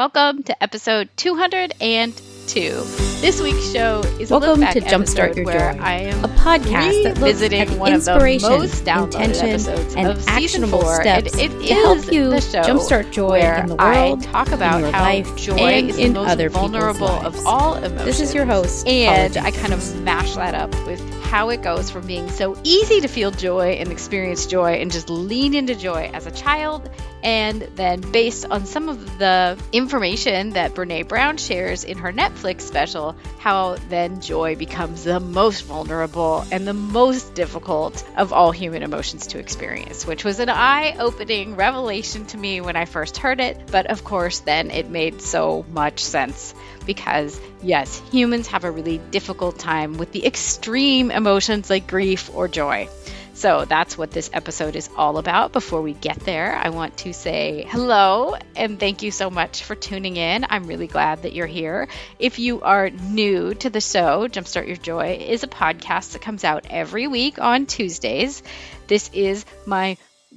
Welcome to episode 202. This week's show is Welcome a look back to Jumpstart Your where Joy, I am a podcast that looks revisiting at the one of the inspiration, most downloaded intention, episodes and of season actionable 4, steps and it to is help you the show jumpstart joy where in the world, I talk about in your how life, joy and is in the most other people's vulnerable lives. of all emotions. This is your host, and Paula I kind of mash that up with how it goes from being so easy to feel joy and experience joy and just lean into joy as a child, and then based on some of the information that Brene Brown shares in her Netflix special, how then joy becomes the most vulnerable and the most difficult of all human emotions to experience, which was an eye-opening revelation to me when I first heard it. But of course, then it made so much sense because, yes, humans have a really difficult time with the extreme emotions like grief or joy. So that's what this episode is all about. Before we get there, I want to say hello and thank you so much for tuning in. I'm really glad that you're here. If you are new to the show, Jumpstart Your Joy is a podcast that comes out every week on Tuesdays. This is the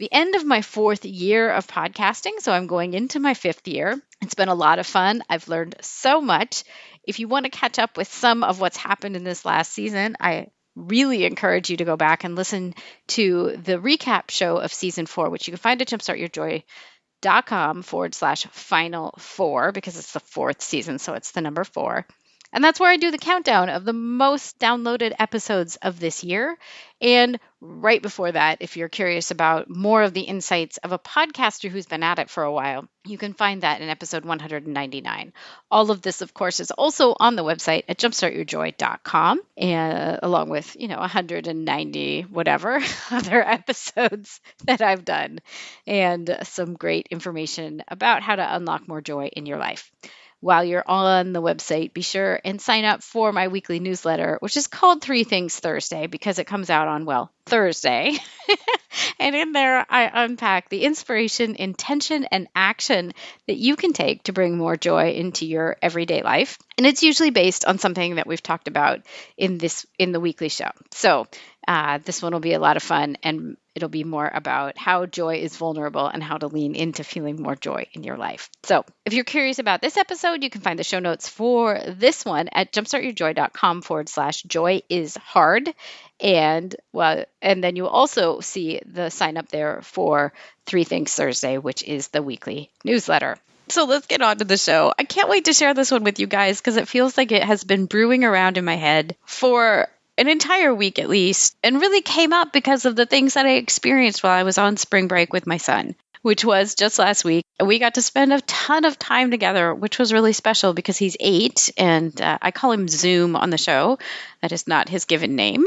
end of my 4th year of podcasting, so I'm going into my 5th year. It's been a lot of fun. I've learned so much. If you want to catch up with some of what's happened in this last season, I really encourage you to go back and listen to the recap show of season 4, which you can find at jumpstartyourjoy.com/final4 because it's the 4th season, so it's the number 4. And that's where I do the countdown of the most downloaded episodes of this year. And right before that, if you're curious about more of the insights of a podcaster who's been at it for a while, you can find that in episode 199. All of this, of course, is also on the website at jumpstartyourjoy.com, and along with, 190 whatever other episodes that I've done, and some great information about how to unlock more joy in your life. While you're on the website, be sure and sign up for my weekly newsletter, which is called 3 Things Thursday because it comes out on, Thursday. And in there, I unpack the inspiration, intention, and action that you can take to bring more joy into your everyday life. And it's usually based on something that we've talked about in the weekly show. So this one will be a lot of fun, and it'll be more about how joy is vulnerable and how to lean into feeling more joy in your life. So if you're curious about this episode, you can find the show notes for this one at jumpstartyourjoy.com/joy-is-hard. And then you'll also see the sign up there for 3 Things Thursday, which is the weekly newsletter. So let's get on to the show. I can't wait to share this one with you guys because it feels like it has been brewing around in my head for an entire week at least, and really came up because of the things that I experienced while I was on spring break with my son, which was just last week. We got to spend a ton of time together, which was really special because he's 8, and I call him Zoom on the show. That is not his given name.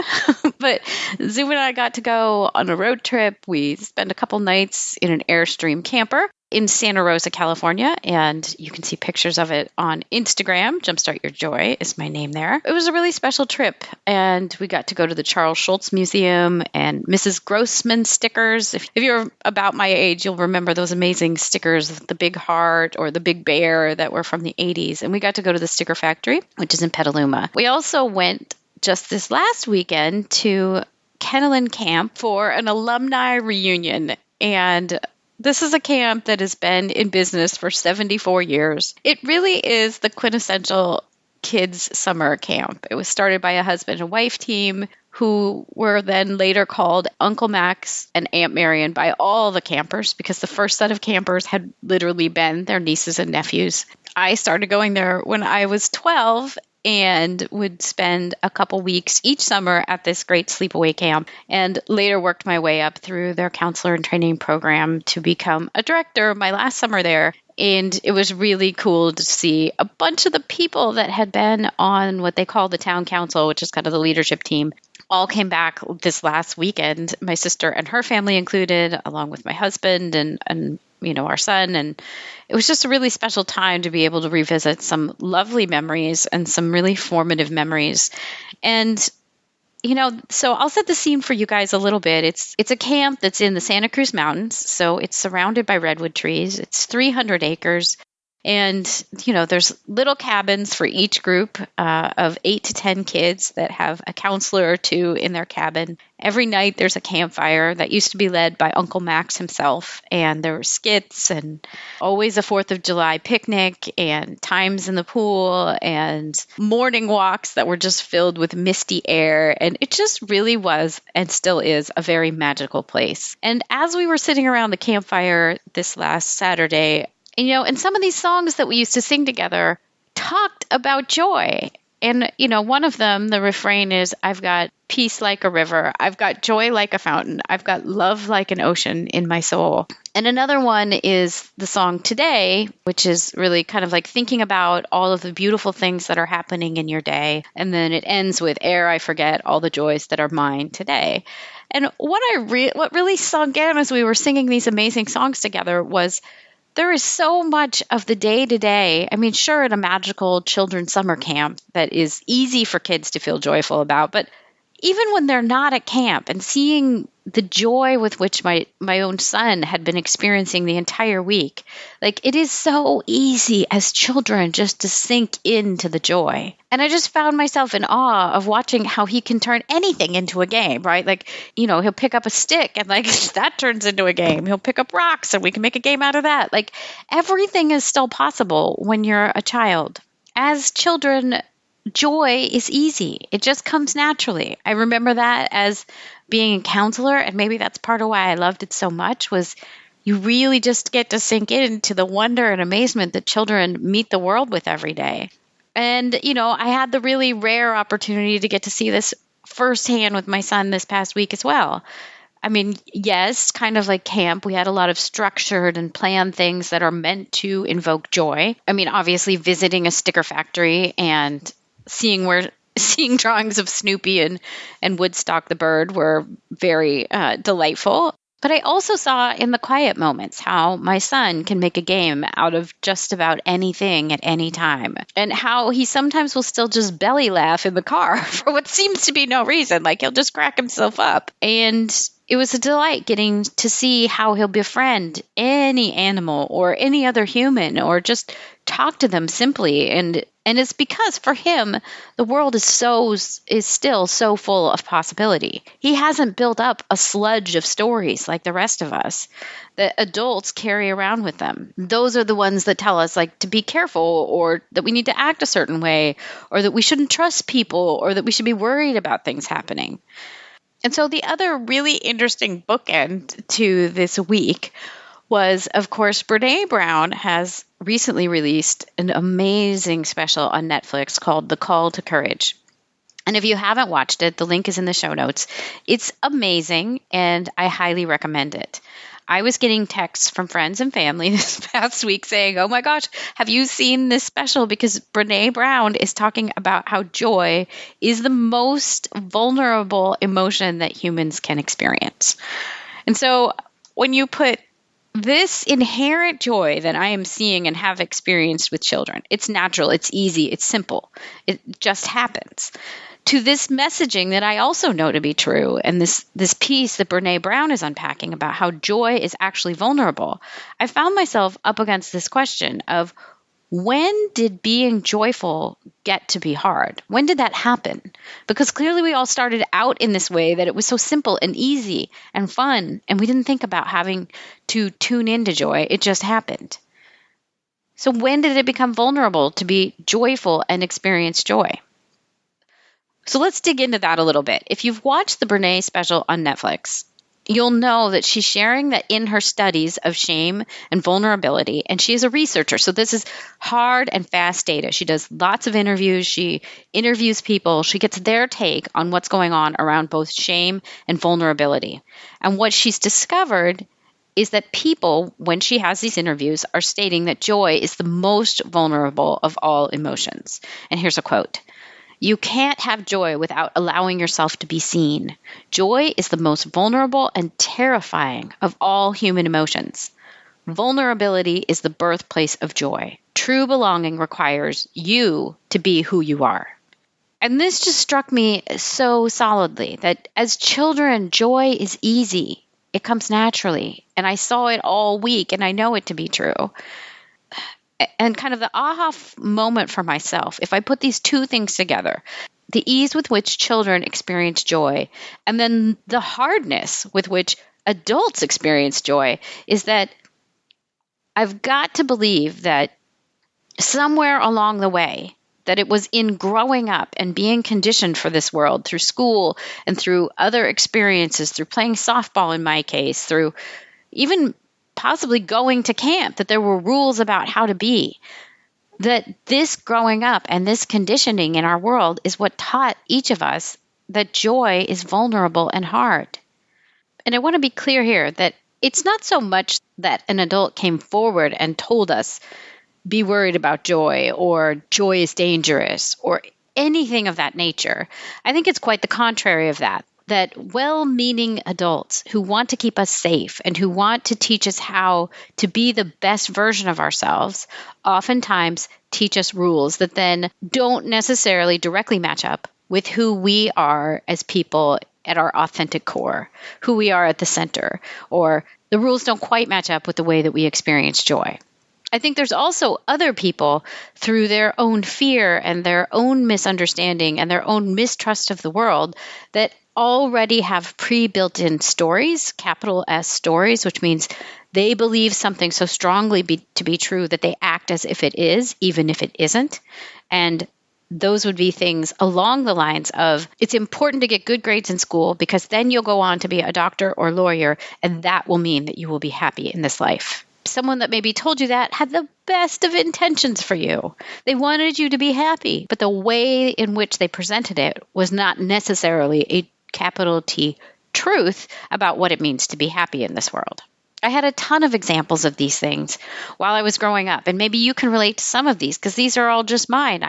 But Zoom and I got to go on a road trip. We spent a couple nights in an Airstream camper in Santa Rosa, California, and you can see pictures of it on Instagram. Jumpstart Your Joy is my name there. It was a really special trip, and we got to go to the Charles Schulz Museum and Mrs. Grossman stickers. If you're about my age, you'll remember those amazing stickers, the big heart or the big bear that were from the 80s, and we got to go to the sticker factory, which is in Petaluma. We also went just this last weekend to Kennelin Camp for an alumni reunion, and this is a camp that has been in business for 74 years. It really is the quintessential kids' summer camp. It was started by a husband and wife team who were then later called Uncle Max and Aunt Marion by all the campers because the first set of campers had literally been their nieces and nephews. I started going there when I was 12 and would spend a couple weeks each summer at this great sleepaway camp, and later worked my way up through their counselor and training program to become a director my last summer there. And it was really cool to see a bunch of the people that had been on what they call the town council, which is kind of the leadership team, all came back this last weekend, my sister and her family included, along with my husband and our son. And it was just a really special time to be able to revisit some lovely memories and some really formative memories. And, so I'll set the scene for you guys a little bit. It's a camp that's in the Santa Cruz Mountains. So it's surrounded by redwood trees. It's 300 acres. And, there's little cabins for each group of 8 to 10 kids that have a counselor or two in their cabin. Every night there's a campfire that used to be led by Uncle Max himself. And there were skits and always a 4th of July picnic and times in the pool and morning walks that were just filled with misty air. And it just really was and still is a very magical place. And as we were sitting around the campfire this last Saturday, and some of these songs that we used to sing together talked about joy. And, one of them, the refrain is, I've got peace like a river. I've got joy like a fountain. I've got love like an ocean in my soul. And another one is the song Today, which is really kind of like thinking about all of the beautiful things that are happening in your day. And then it ends with, ere I forget all the joys that are mine today. And what really sunk in as we were singing these amazing songs together was there is so much of the day-to-day. I mean, sure, at a magical children's summer camp that is easy for kids to feel joyful about, but even when they're not at camp and seeing the joy with which my own son had been experiencing the entire week, like it is so easy as children just to sink into the joy. And I just found myself in awe of watching how he can turn anything into a game, right? Like, he'll pick up a stick and like that turns into a game. He'll pick up rocks and we can make a game out of that. Like everything is still possible when you're a child. As children, joy is easy. It just comes naturally. I remember that as being a counselor, and maybe that's part of why I loved it so much, was you really just get to sink into the wonder and amazement that children meet the world with every day. And, I had the really rare opportunity to get to see this firsthand with my son this past week as well. I mean, yes, kind of like camp, we had a lot of structured and planned things that are meant to invoke joy. I mean, obviously visiting a sticker factory and seeing drawings of Snoopy and Woodstock the bird were very delightful. But I also saw in the quiet moments how my son can make a game out of just about anything at any time, and how he sometimes will still just belly laugh in the car for what seems to be no reason. Like he'll just crack himself up. And it was a delight getting to see how he'll befriend any animal or any other human or just talk to them simply. And it's because for him, the world is still so full of possibility. He hasn't built up a sludge of stories like the rest of us that adults carry around with them. Those are the ones that tell us like to be careful, or that we need to act a certain way, or that we shouldn't trust people, or that we should be worried about things happening. And so the other really interesting bookend to this week was, of course, Brene Brown has recently released an amazing special on Netflix called The Call to Courage. And if you haven't watched it, the link is in the show notes. It's amazing, and I highly recommend it. I was getting texts from friends and family this past week saying, oh my gosh, have you seen this special? Because Brene Brown is talking about how joy is the most vulnerable emotion that humans can experience. And so when you put this inherent joy that I am seeing and have experienced with children, it's natural, it's easy, it's simple, it just happens, to this messaging that I also know to be true, and this piece that Brene Brown is unpacking about how joy is actually vulnerable, I found myself up against this question of, when did being joyful get to be hard? When did that happen? Because clearly we all started out in this way that it was so simple and easy and fun, and we didn't think about having to tune into joy. It just happened. So when did it become vulnerable to be joyful and experience joy? So let's dig into that a little bit. If you've watched the Brene special on Netflix, you'll know that she's sharing that in her studies of shame and vulnerability, and she is a researcher. So this is hard and fast data. She does lots of interviews. She interviews people. She gets their take on what's going on around both shame and vulnerability. And what she's discovered is that people, when she has these interviews, are stating that joy is the most vulnerable of all emotions. And here's a quote. You can't have joy without allowing yourself to be seen. Joy is the most vulnerable and terrifying of all human emotions. Vulnerability is the birthplace of joy. True belonging requires you to be who you are. And this just struck me so solidly that as children, joy is easy. It comes naturally. And I saw it all week, and I know it to be true. And kind of the moment for myself, if I put these two things together, the ease with which children experience joy and then the hardness with which adults experience joy, is that I've got to believe that somewhere along the way, that it was in growing up and being conditioned for this world through school and through other experiences, through playing softball in my case, through even possibly going to camp, that there were rules about how to be, that this growing up and this conditioning in our world is what taught each of us that joy is vulnerable and hard. And I want to be clear here that it's not so much that an adult came forward and told us, be worried about joy, or joy is dangerous, or anything of that nature. I think it's quite the contrary of that well-meaning adults who want to keep us safe and who want to teach us how to be the best version of ourselves oftentimes teach us rules that then don't necessarily directly match up with who we are as people at our authentic core, who we are at the center, or the rules don't quite match up with the way that we experience joy. I think there's also other people, through their own fear and their own misunderstanding and their own mistrust of the world, that already have pre-built-in stories, capital S stories, which means they believe something so strongly to be true that they act as if it is, even if it isn't. And those would be things along the lines of, it's important to get good grades in school because then you'll go on to be a doctor or lawyer, and that will mean that you will be happy in this life. Someone that maybe told you that had the best of intentions for you. They wanted you to be happy, but the way in which they presented it was not necessarily a capital T truth about what it means to be happy in this world. I had a ton of examples of these things while I was growing up, and maybe you can relate to some of these because these are all just mine.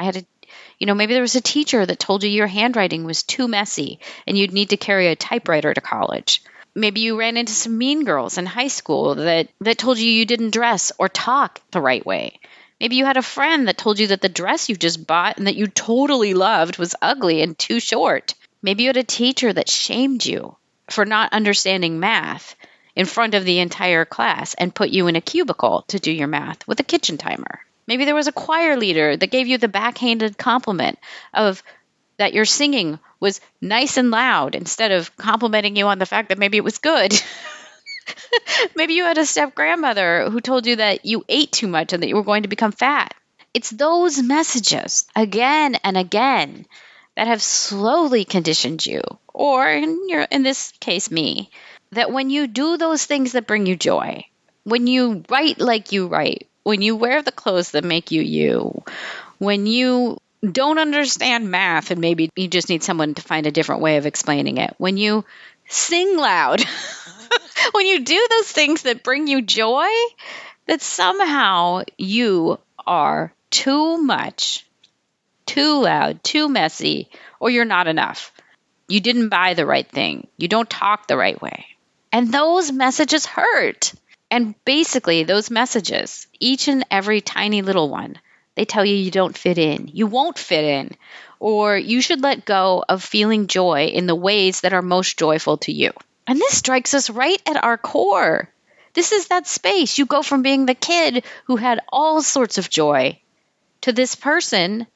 Maybe there was a teacher that told you your handwriting was too messy and you'd need to carry a typewriter to college. Maybe you ran into some mean girls in high school that told you didn't dress or talk the right way. Maybe you had a friend that told you that the dress you just bought and that you totally loved was ugly and too short. Maybe you had a teacher that shamed you for not understanding math in front of the entire class and put you in a cubicle to do your math with a kitchen timer. Maybe there was a choir leader that gave you the backhanded compliment of that your singing was nice and loud instead of complimenting you on the fact that maybe it was good. Maybe you had a step-grandmother who told you that you ate too much and that you were going to become fat. It's those messages again and again that have slowly conditioned you, or in this case, me, that when you do those things that bring you joy, when you write like you write, when you wear the clothes that make you you, when you don't understand math and maybe you just need someone to find a different way of explaining it, when you sing loud, when you do those things that bring you joy, that somehow you are too much, too loud, too messy, or you're not enough. You didn't buy the right thing. You don't talk the right way. And those messages hurt. And basically, those messages, each and every tiny little one, they tell you don't fit in. You won't fit in. Or you should let go of feeling joy in the ways that are most joyful to you. And this strikes us right at our core. This is that space. You go from being the kid who had all sorts of joy to this person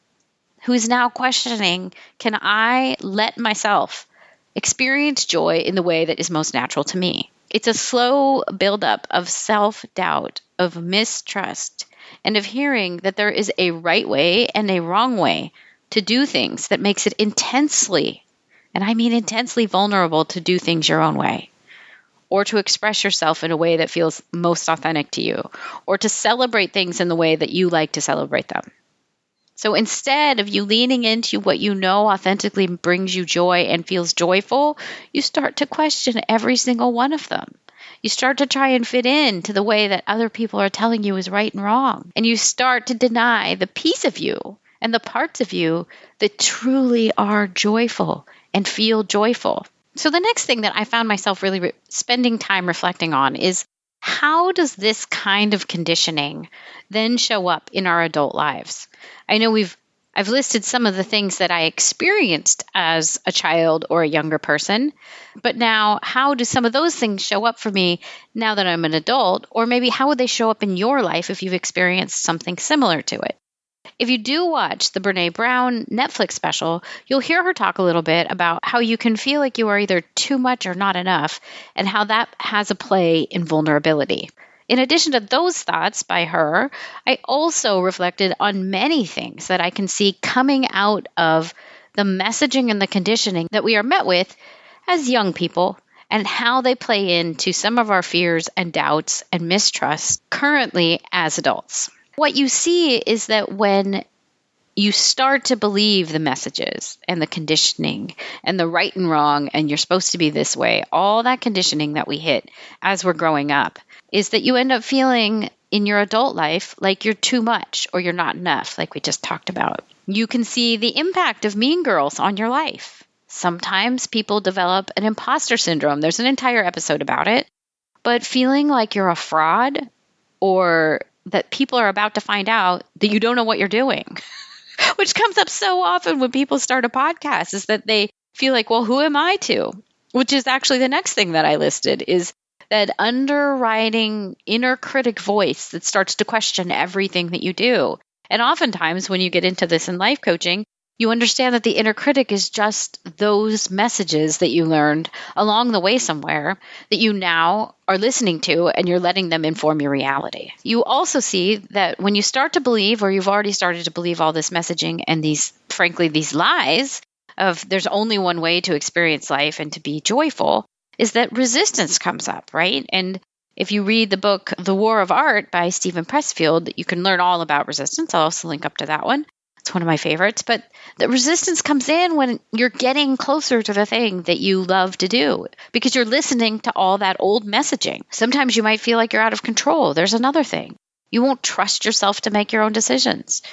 who's now questioning, can I let myself experience joy in the way that is most natural to me? It's a slow buildup of self-doubt, of mistrust, and of hearing that there is a right way and a wrong way to do things that makes it intensely, and I mean intensely vulnerable to do things your own way, or to express yourself in a way that feels most authentic to you, or to celebrate things in the way that you like to celebrate them. So instead of you leaning into what you know authentically brings you joy and feels joyful, you start to question every single one of them. You start to try and fit in to the way that other people are telling you is right and wrong. And you start to deny the piece of you and the parts of you that truly are joyful and feel joyful. So the next thing that I found myself really spending time reflecting on is, how does this kind of conditioning then show up in our adult lives? I know we've I've listed some of the things that I experienced as a child or a younger person, but now how do some of those things show up for me now that I'm an adult? Or maybe how would they show up in your life if you've experienced something similar to it? If you do watch the Brene Brown Netflix special, you'll hear her talk a little bit about how you can feel like you are either too much or not enough, and how that has a play in vulnerability. In addition to those thoughts by her, I also reflected on many things that I can see coming out of the messaging and the conditioning that we are met with as young people, and how they play into some of our fears and doubts and mistrust currently as adults. What you see is that when you start to believe the messages and the conditioning and the right and wrong, and you're supposed to be this way, all that conditioning that we hit as we're growing up, is that you end up feeling in your adult life like you're too much or you're not enough, like we just talked about. You can see the impact of mean girls on your life. Sometimes people develop an imposter syndrome. There's an entire episode about it. But feeling like you're a fraud, or that people are about to find out that you don't know what you're doing, which comes up so often when people start a podcast, is that they feel like, well, who am I to? Which is actually the next thing that I listed, is that underwriting inner critic voice that starts to question everything that you do. And oftentimes when you get into this in life coaching, you understand that the inner critic is just those messages that you learned along the way somewhere that you now are listening to, and you're letting them inform your reality. You also see that when you start to believe, or you've already started to believe all this messaging and these lies of there's only one way to experience life and to be joyful, is that resistance comes up, right? And if you read the book, The War of Art by Stephen Pressfield, you can learn all about resistance. I'll also link up to that one. It's one of my favorites. But the resistance comes in when you're getting closer to the thing that you love to do, because you're listening to all that old messaging. Sometimes you might feel like you're out of control. There's another thing. You won't trust yourself to make your own decisions.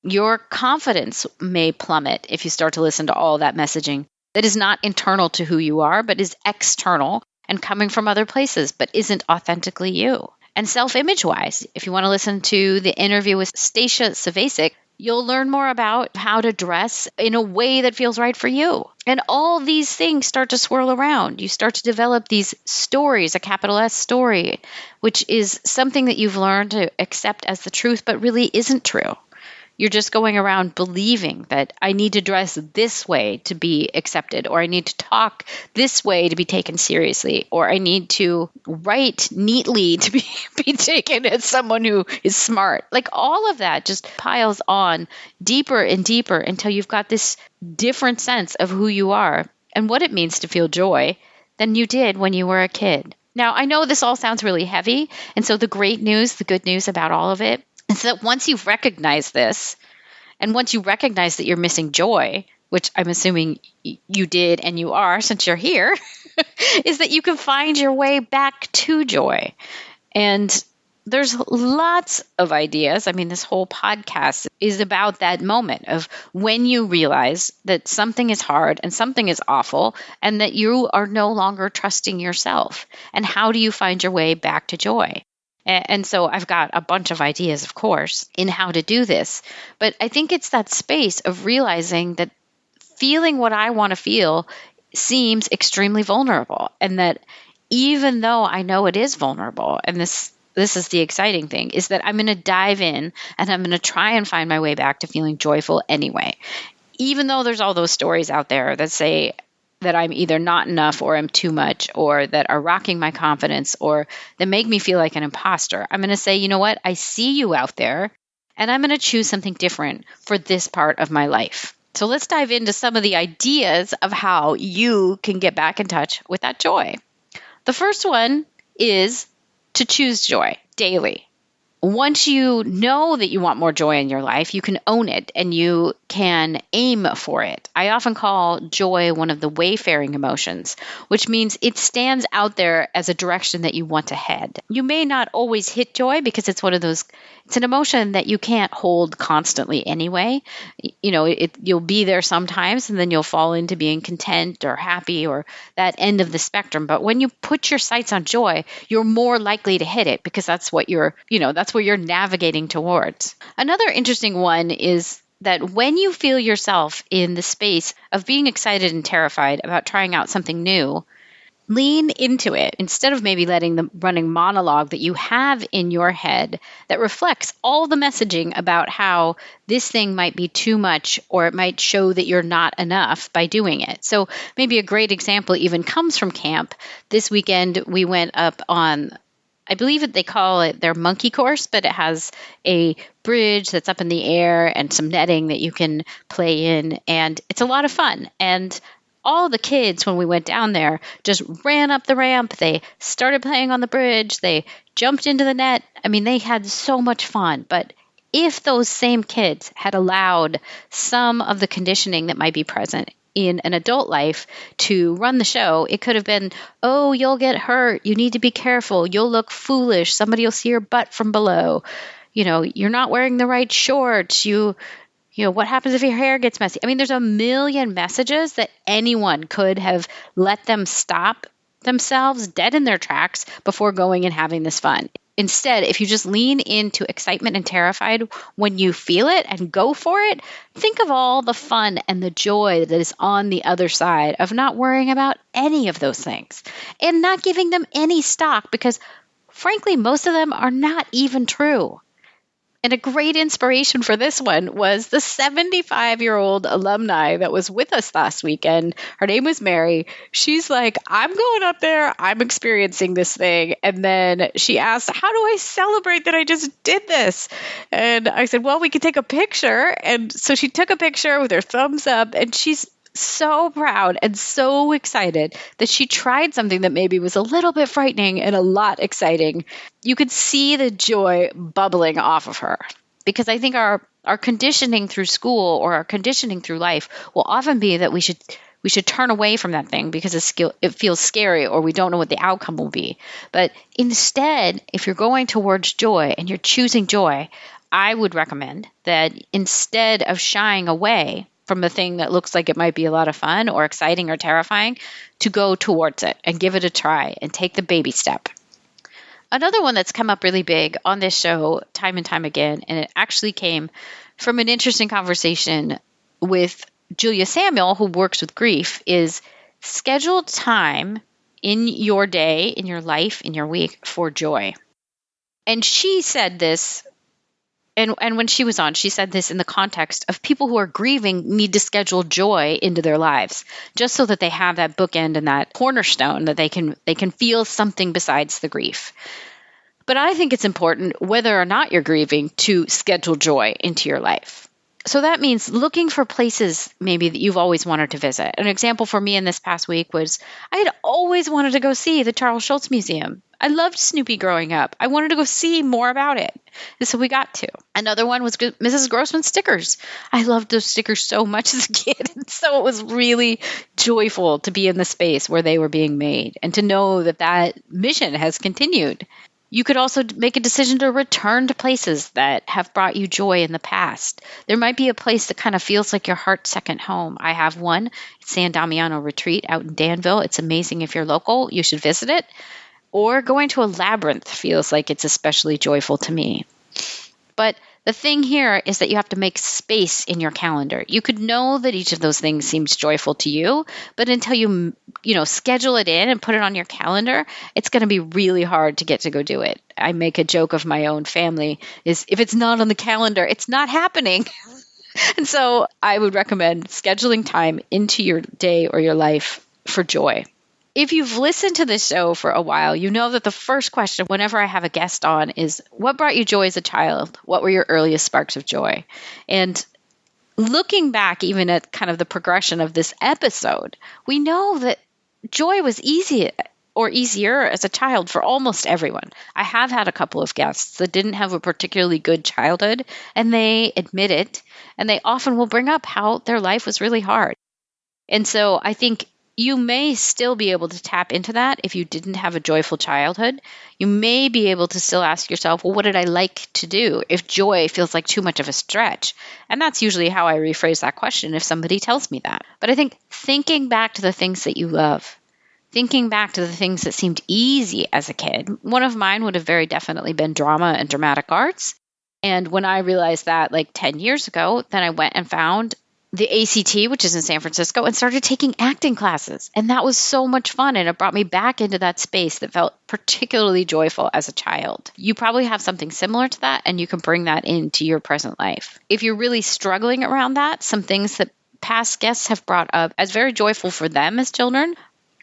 Your confidence may plummet if you start to listen to all that messaging that is not internal to who you are, but is external and coming from other places, but isn't authentically you. And self-image wise, if you want to listen to the interview with Stacia Savasic, you'll learn more about how to dress in a way that feels right for you. And all these things start to swirl around. You start to develop these stories, a capital S story, which is something that you've learned to accept as the truth, but really isn't true. You're just going around believing that I need to dress this way to be accepted, or I need to talk this way to be taken seriously, or I need to write neatly to be taken as someone who is smart. Like all of that just piles on deeper and deeper until you've got this different sense of who you are and what it means to feel joy than you did when you were a kid. Now, I know this all sounds really heavy, and so the good news about all of it, and so that once you've recognized this, and once you recognize that you're missing joy, which I'm assuming you did and you are since you're here, is that you can find your way back to joy. And there's lots of ideas. I mean, this whole podcast is about that moment of when you realize that something is hard and something is awful and that you are no longer trusting yourself. And how do you find your way back to joy? And so I've got a bunch of ideas, of course, in how to do this. But I think it's that space of realizing that feeling what I want to feel seems extremely vulnerable. And that even though I know it is vulnerable, and this is the exciting thing, is that I'm going to dive in and I'm going to try and find my way back to feeling joyful anyway. Even though there's all those stories out there that say that I'm either not enough or I'm too much, or that are rocking my confidence, or that make me feel like an imposter, I'm going to say, you know what? I see you out there, and I'm going to choose something different for this part of my life. So let's dive into some of the ideas of how you can get back in touch with that joy. The first one is to choose joy daily. Once you know that you want more joy in your life, you can own it and you can aim for it. I often call joy one of the wayfaring emotions, which means it stands out there as a direction that you want to head. You may not always hit joy because it's one of those, it's an emotion that you can't hold constantly anyway. You know, you'll be there sometimes and then you'll fall into being content or happy or that end of the spectrum. But when you put your sights on joy, you're more likely to hit it because that's what that's where you're navigating towards. Another interesting one is that when you feel yourself in the space of being excited and terrified about trying out something new, lean into it instead of maybe letting the running monologue that you have in your head that reflects all the messaging about how this thing might be too much or it might show that you're not enough by doing it. So maybe a great example even comes from camp. This weekend we went up on, I believe that they call it their monkey course, but it has a bridge that's up in the air and some netting that you can play in. And it's a lot of fun. And all the kids, when we went down there, just ran up the ramp. They started playing on the bridge. They jumped into the net. I mean, they had so much fun. But if those same kids had allowed some of the conditioning that might be present in an adult life to run the show, it could have been, oh, you'll get hurt. You need to be careful. You'll look foolish. Somebody will see your butt from below. You're not wearing the right shorts. What happens if your hair gets messy? I mean, there's a million messages that anyone could have let them stop themselves dead in their tracks before going and having this fun. Instead, if you just lean into excitement and terrified when you feel it and go for it, think of all the fun and the joy that is on the other side of not worrying about any of those things and not giving them any stock because, frankly, most of them are not even true. And a great inspiration for this one was the 75-year-old alumni that was with us last weekend. Her name was Mary. She's like, I'm going up there. I'm experiencing this thing. And then she asked, how do I celebrate that I just did this? And I said, well, we could take a picture. And so she took a picture with her thumbs up, and she's so proud and so excited that she tried something that maybe was a little bit frightening and a lot exciting. You could see the joy bubbling off of her because I think our conditioning through school or our conditioning through life will often be that we should turn away from that thing because it feels scary or we don't know what the outcome will be. But instead, if you're going towards joy and you're choosing joy, I would recommend that instead of shying away from the thing that looks like it might be a lot of fun or exciting or terrifying, to go towards it and give it a try and take the baby step. Another one that's come up really big on this show time and time again, and it actually came from an interesting conversation with Julia Samuel, who works with grief, is schedule time in your day, in your life, in your week for joy. And she said this, and when she was on, she said this in the context of people who are grieving need to schedule joy into their lives, just so that they have that bookend and that cornerstone that they can feel something besides the grief. But I think it's important, whether or not you're grieving, to schedule joy into your life. So that means looking for places maybe that you've always wanted to visit. An example for me in this past week was I had always wanted to go see the Charles Schulz Museum. I loved Snoopy growing up. I wanted to go see more about it. And so we got to. Another one was Mrs. Grossman's stickers. I loved those stickers so much as a kid. And so it was really joyful to be in the space where they were being made and to know that that mission has continued. You could also make a decision to return to places that have brought you joy in the past. There might be a place that kind of feels like your heart's second home. I have one. It's San Damiano Retreat out in Danville. It's amazing. If you're local, you should visit it. Or going to a labyrinth feels like it's especially joyful to me. But the thing here is that you have to make space in your calendar. You could know that each of those things seems joyful to you, but until you schedule it in and put it on your calendar, it's going to be really hard to get to go do it. I make a joke of my own family is if it's not on the calendar, it's not happening. And so I would recommend scheduling time into your day or your life for joy. If you've listened to this show for a while, you know that the first question whenever I have a guest on is, what brought you joy as a child? What were your earliest sparks of joy? And looking back even at kind of the progression of this episode, we know that joy was easy or easier as a child for almost everyone. I have had a couple of guests that didn't have a particularly good childhood, and they admit it, and they often will bring up how their life was really hard. And so I think you may still be able to tap into that if you didn't have a joyful childhood. You may be able to still ask yourself, well, what did I like to do if joy feels like too much of a stretch? And that's usually how I rephrase that question if somebody tells me that. But I think thinking back to the things that you love, thinking back to the things that seemed easy as a kid, one of mine would have very definitely been drama and dramatic arts. And when I realized that like 10 years ago, then I went and found the ACT, which is in San Francisco, and started taking acting classes. And that was so much fun. And it brought me back into that space that felt particularly joyful as a child. You probably have something similar to that, and you can bring that into your present life. If you're really struggling around that, some things that past guests have brought up as very joyful for them as children,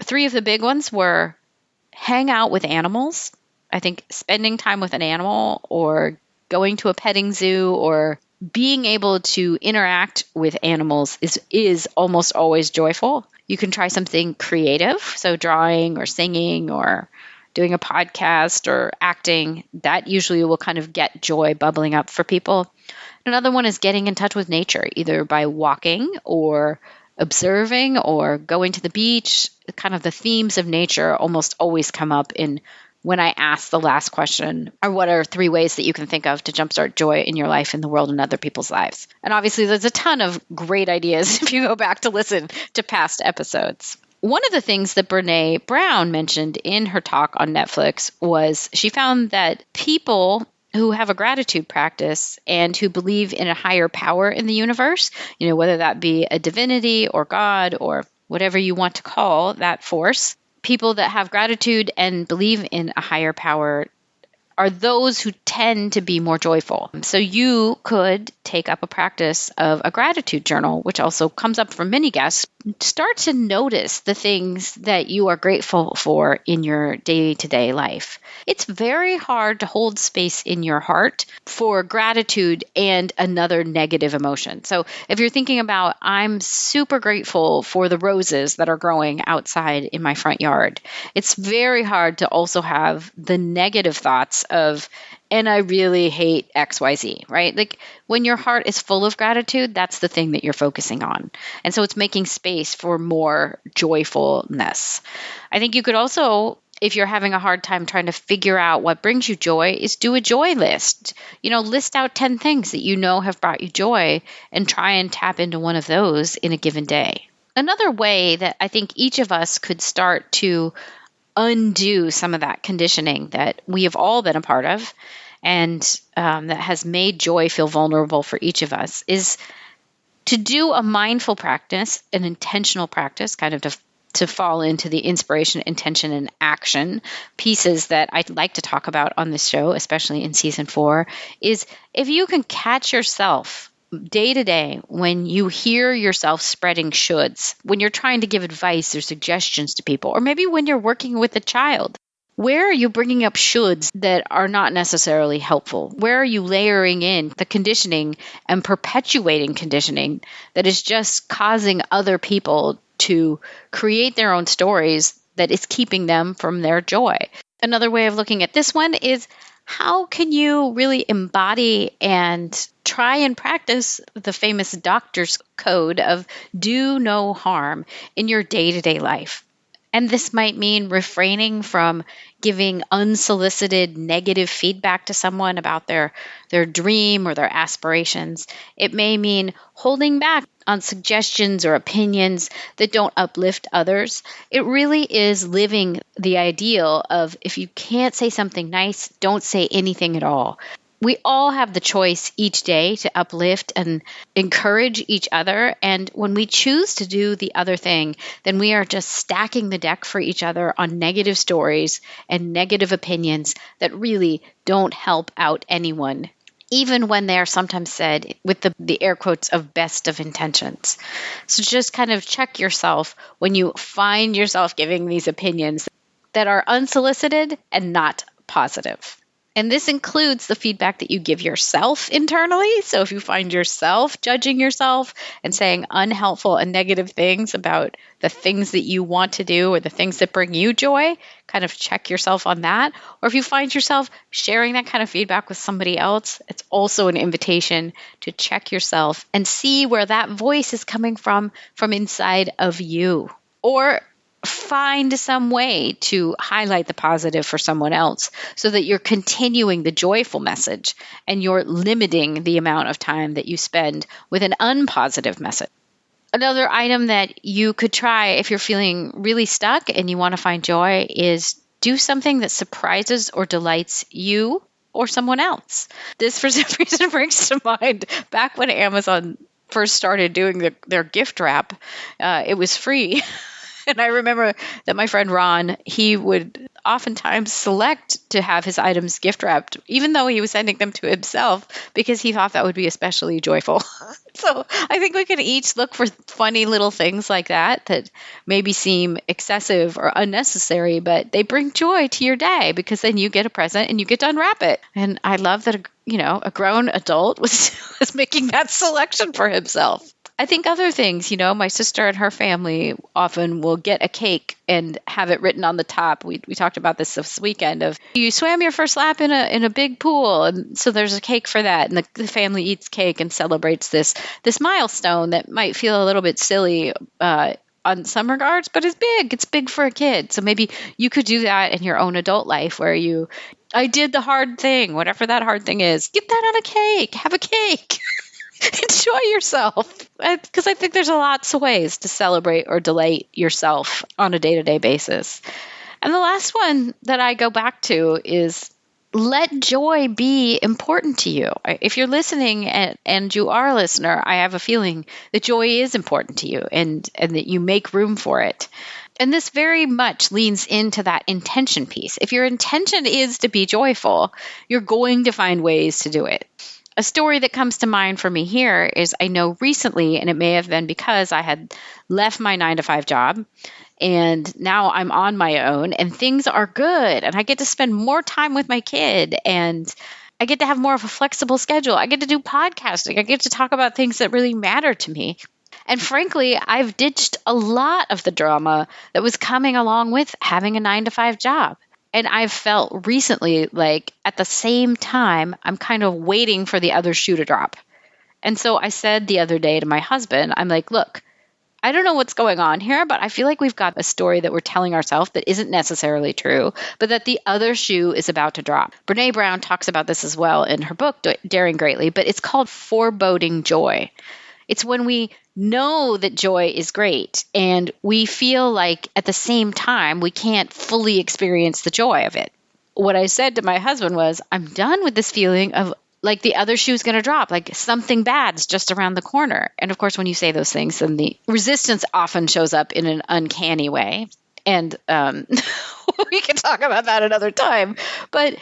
3 of the big ones were hang out with animals. I think spending time with an animal or going to a petting zoo or being able to interact with animals is almost always joyful. You can try something creative, so drawing or singing or doing a podcast or acting. That usually will kind of get joy bubbling up for people. Another one is getting in touch with nature, either by walking or observing or going to the beach. Kind of the themes of nature almost always come up in when I ask the last question, or what are 3 ways that you can think of to jumpstart joy in your life, in the world, and other people's lives? And obviously, there's a ton of great ideas if you go back to listen to past episodes. One of the things that Brene Brown mentioned in her talk on Netflix was she found that people who have a gratitude practice and who believe in a higher power in the universe, whether that be a divinity or God or whatever you want to call that force, people that have gratitude and believe in a higher power are those who tend to be more joyful. So you could take up a practice of a gratitude journal, which also comes up for many guests. Start to notice the things that you are grateful for in your day-to-day life. It's very hard to hold space in your heart for gratitude and another negative emotion. So if you're thinking about, I'm super grateful for the roses that are growing outside in my front yard, it's very hard to also have the negative thoughts of, and I really hate XYZ, right? Like when your heart is full of gratitude, that's the thing that you're focusing on. And so it's making space for more joyfulness. I think you could also, if you're having a hard time trying to figure out what brings you joy, is do a joy list. List out 10 things that have brought you joy and try and tap into one of those in a given day. Another way that I think each of us could start to undo some of that conditioning that we have all been a part of and that has made joy feel vulnerable for each of us is to do a mindful practice, an intentional practice, kind of to fall into the inspiration, intention, and action pieces that I'd like to talk about on this show, especially in season 4, is if you can catch yourself day to day when you hear yourself spreading shoulds, when you're trying to give advice or suggestions to people, or maybe when you're working with a child. Where are you bringing up shoulds that are not necessarily helpful? Where are you layering in the conditioning and perpetuating conditioning that is just causing other people to create their own stories that is keeping them from their joy? Another way of looking at this one is, how can you really embody and try and practice the famous doctor's code of do no harm in your day-to-day life? And this might mean refraining from giving unsolicited negative feedback to someone about their dream or their aspirations. It may mean holding back on suggestions or opinions that don't uplift others. It really is living the ideal of, if you can't say something nice, don't say anything at all. We all have the choice each day to uplift and encourage each other. And when we choose to do the other thing, then we are just stacking the deck for each other on negative stories and negative opinions that really don't help out anyone, even when they are sometimes said with the air quotes of best of intentions. So just kind of check yourself when you find yourself giving these opinions that are unsolicited and not positive. And this includes the feedback that you give yourself internally. So if you find yourself judging yourself and saying unhelpful and negative things about the things that you want to do or the things that bring you joy, kind of check yourself on that. Or if you find yourself sharing that kind of feedback with somebody else, it's also an invitation to check yourself and see where that voice is coming from inside of you. Or find some way to highlight the positive for someone else so that you're continuing the joyful message and you're limiting the amount of time that you spend with an unpositive message. Another item that you could try if you're feeling really stuck and you want to find joy is do something that surprises or delights you or someone else. This, for some reason, brings to mind back when Amazon first started doing their gift wrap. It was free. And I remember that my friend Ron, he would oftentimes select to have his items gift wrapped, even though he was sending them to himself, because he thought that would be especially joyful. So I think we can each look for funny little things like that maybe seem excessive or unnecessary, but they bring joy to your day because then you get a present and you get to unwrap it. And I love that, a grown adult was making that selection for himself. I think other things, my sister and her family often will get a cake and have it written on the top. We talked about this weekend of you swam your first lap in a big pool. And so there's a cake for that. And the family eats cake and celebrates this milestone that might feel a little bit silly on some regards, but it's big. It's big for a kid. So maybe you could do that in your own adult life where I did the hard thing, whatever that hard thing is. Get that on a cake. Have a cake. Enjoy yourself, because I think there's lots of ways to celebrate or delight yourself on a day-to-day basis. And the last one that I go back to is let joy be important to you. If you're listening and you are a listener, I have a feeling that joy is important to you and that you make room for it. And this very much leans into that intention piece. If your intention is to be joyful, you're going to find ways to do it. A story that comes to mind for me here is I know recently, and it may have been because I had left my 9-to-5 job and now I'm on my own and things are good and I get to spend more time with my kid and I get to have more of a flexible schedule. I get to do podcasting. I get to talk about things that really matter to me. And frankly, I've ditched a lot of the drama that was coming along with having a 9-to-5 job. And I've felt recently like at the same time, I'm kind of waiting for the other shoe to drop. And so I said the other day to my husband, I'm like, look, I don't know what's going on here, but I feel like we've got a story that we're telling ourselves that isn't necessarily true, but that the other shoe is about to drop. Brene Brown talks about this as well in her book, Daring Greatly, but it's called foreboding joy. It's when we know that joy is great and we feel like at the same time we can't fully experience the joy of it. What I said to my husband was, I'm done with this feeling of like the other shoe's going to drop, like something bad's just around the corner. And of course, when you say those things, then the resistance often shows up in an uncanny way. And we can talk about that another time. But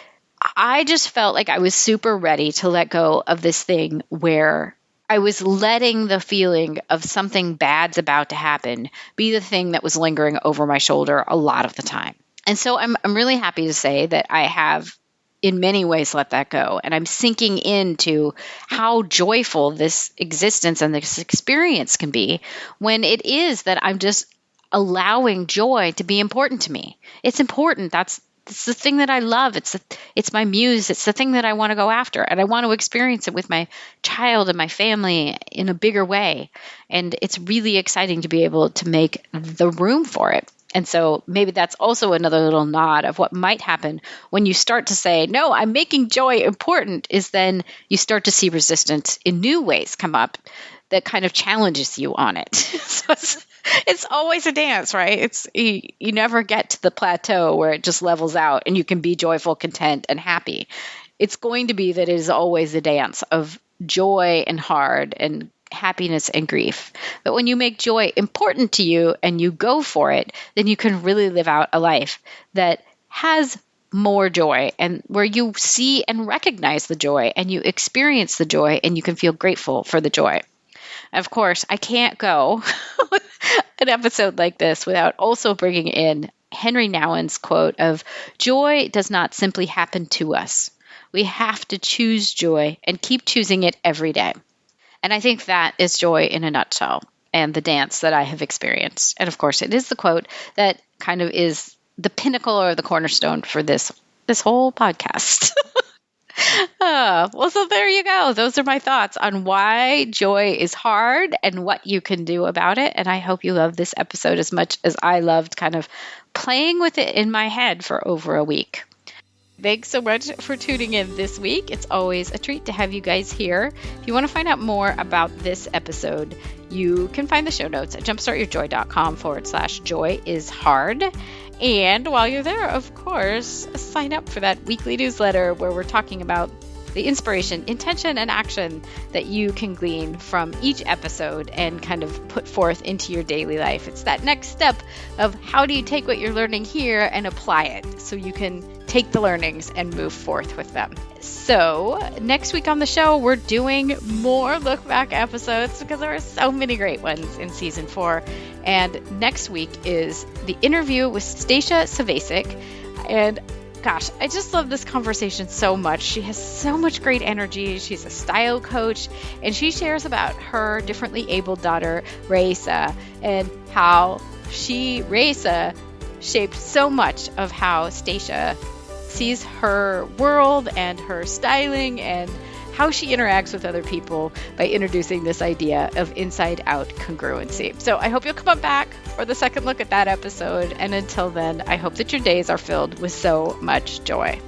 I just felt like I was super ready to let go of this thing where I was letting the feeling of something bad's about to happen be the thing that was lingering over my shoulder a lot of the time. And so I'm really happy to say that I have in many ways let that go. And I'm sinking into how joyful this existence and this experience can be when it is that I'm just allowing joy to be important to me. It's important. It's the thing that I love. It's my muse. It's the thing that I want to go after. And I want to experience it with my child and my family in a bigger way. And it's really exciting to be able to make the room for it. And so maybe that's also another little nod of what might happen when you start to say, no, I'm making joy important, is then you start to see resistance in new ways come up that kind of challenges you on it. So it's always a dance, right? You never get to the plateau where it just levels out and you can be joyful, content, and happy. It's going to be that it is always a dance of joy and hard and happiness and grief. But when you make joy important to you and you go for it, then you can really live out a life that has more joy and where you see and recognize the joy and you experience the joy and you can feel grateful for the joy. Of course, I can't go an episode like this without also bringing in Henry Nouwen's quote of, joy does not simply happen to us. We have to choose joy and keep choosing it every day. And I think that is joy in a nutshell and the dance that I have experienced. And of course, it is the quote that kind of is the pinnacle or the cornerstone for this whole podcast. Well, so there you go. Those are my thoughts on why joy is hard and what you can do about it. And I hope you love this episode as much as I loved kind of playing with it in my head for over a week. Thanks so much for tuning in this week. It's always a treat to have you guys here. If you want to find out more about this episode, you can find the show notes at jumpstartyourjoy.com/joy is hard. And while you're there, of course, sign up for that weekly newsletter where we're talking about the inspiration, intention, and action that you can glean from each episode and kind of put forth into your daily life. It's that next step of how do you take what you're learning here and apply it so you can take the learnings and move forth with them. So next week on the show, we're doing more look back episodes because there are so many great ones in season 4. And next week is the interview with Stacia Savasic. And gosh, I just love this conversation so much. She has so much great energy. She's a style coach, and she shares about her differently abled daughter, Raisa, and how Raisa, shaped so much of how Stacia sees her world and her styling and how she interacts with other people by introducing this idea of inside-out congruency. So I hope you'll come back for the second look at that episode. And until then, I hope that your days are filled with so much joy.